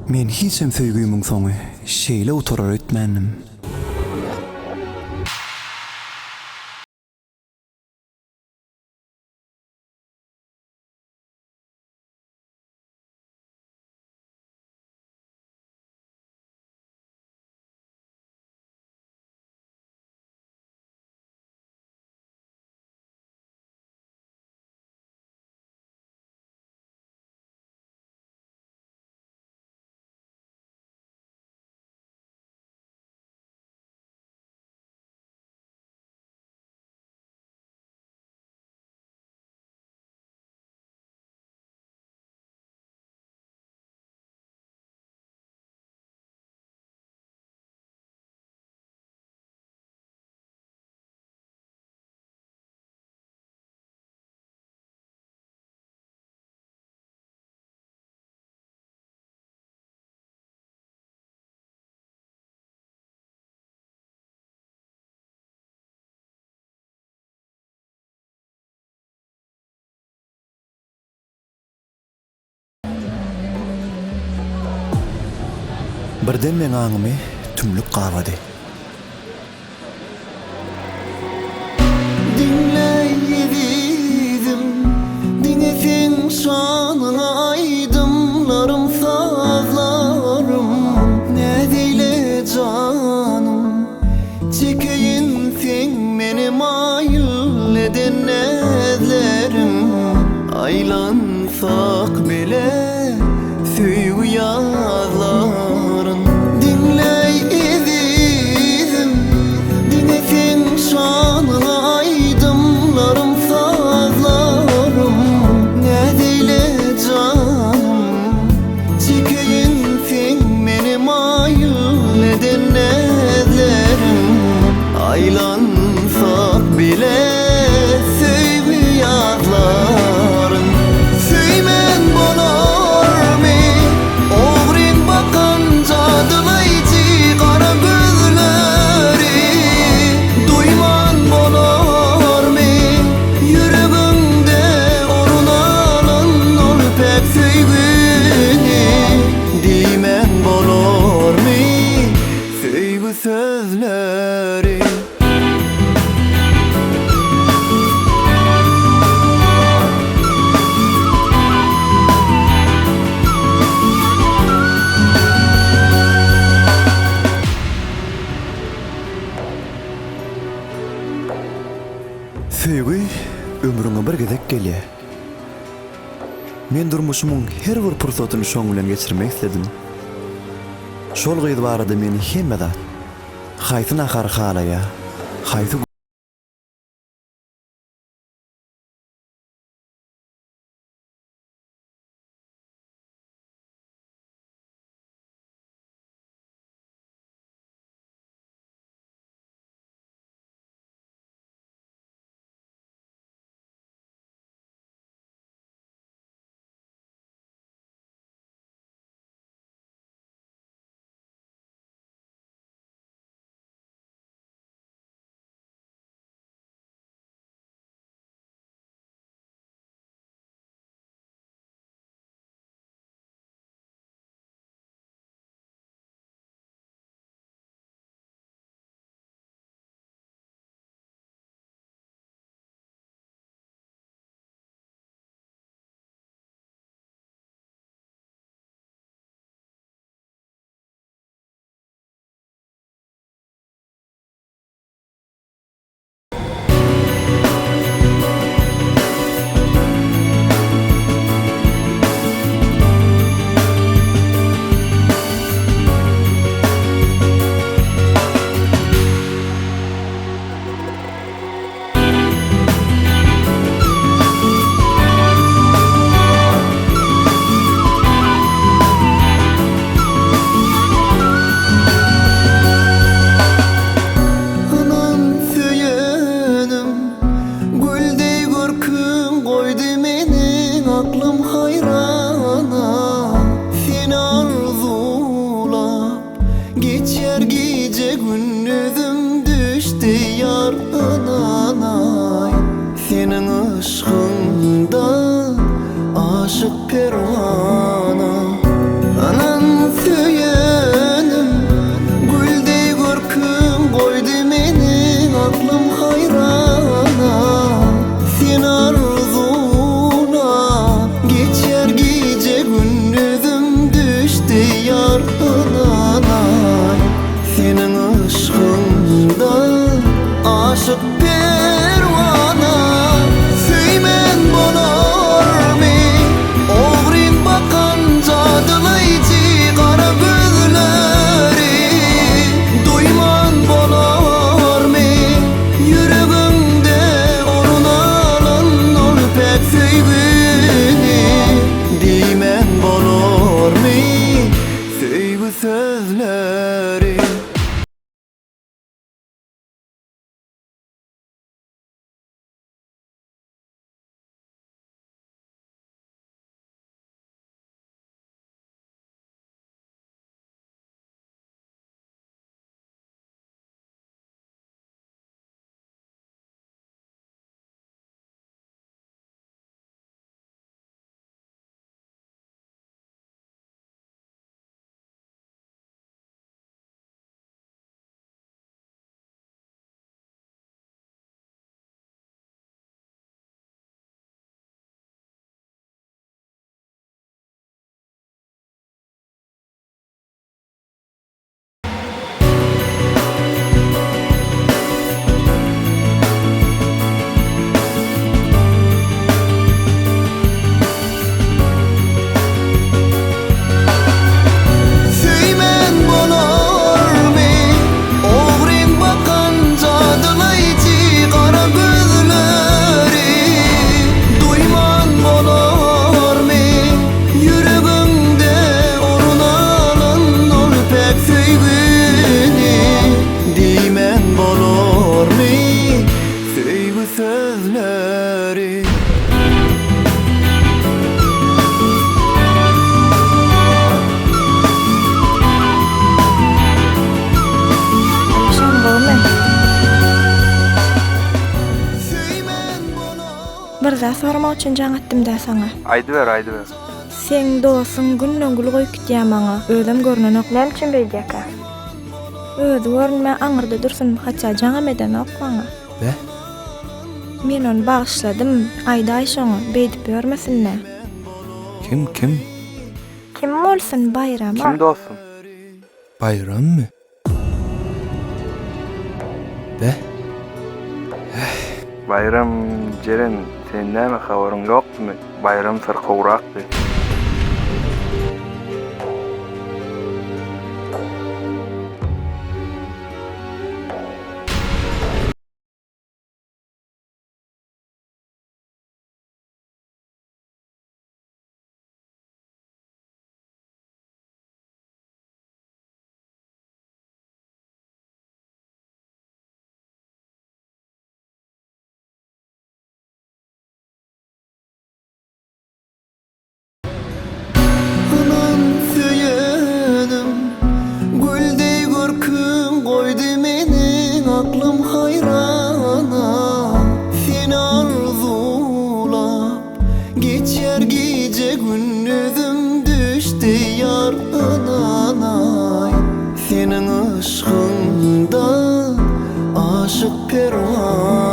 Men hiçem söýgüýümüň soňy şeýle oturar etmänim. Birden men aňymy tümlük gawady. Dinleyebildim, dinletin şanına aydımlarım, sazlarım. Ne dile canım, çekeyin sen benim ayıl eden nezlerim. Aylansak bile süýgü yazların. Dinleyebildim, dinletin şanına aydımlarım, sazlarım. Ne dile canım, çekeyin sen benim ayıl eden nezlerim. Aylansak bile süýgü yazların. Süýmen bolarmy ogryň bakan jadylaýjy kara gözleri. Duyman bolarmy yüregimde orun alan ol pek süýgüni. Diýmen bolarmy süýgü sözleri. Söýgü ömrüňe bir gezek gelýär. Men durmuşymyň her bir pursatyny şoň bilen geçirmek isledim. Şol gyzy barada meni hemme zat haýsy nahar halaýa, haýsy aşık pervana. Anan beri. Bir zat sormak üçin jaň etdim-de saňa. Aýdy ber. Sen dostuň günden gül goýup gitýär maňa. Özüm görnen oklam üçin beýdeka. Öz görnme aňyrda dursun, haça jaň emeden okmaňa. Be? Men onu bağışladım. Aýda şoňa beýdip görmesinne. Kim? Kim bolsun Bayram? Kim dostum? Bayram mı? Be? Bayram jeren sen näme habaryň ýokmy? Bayram syrkawrakdy. Anan söyüyenim, güldey görküm koydu menin aklım hayrana. Seni arzulap geçer gece gündüzüm düştü yar ananay. Senin aşkında aşık pervan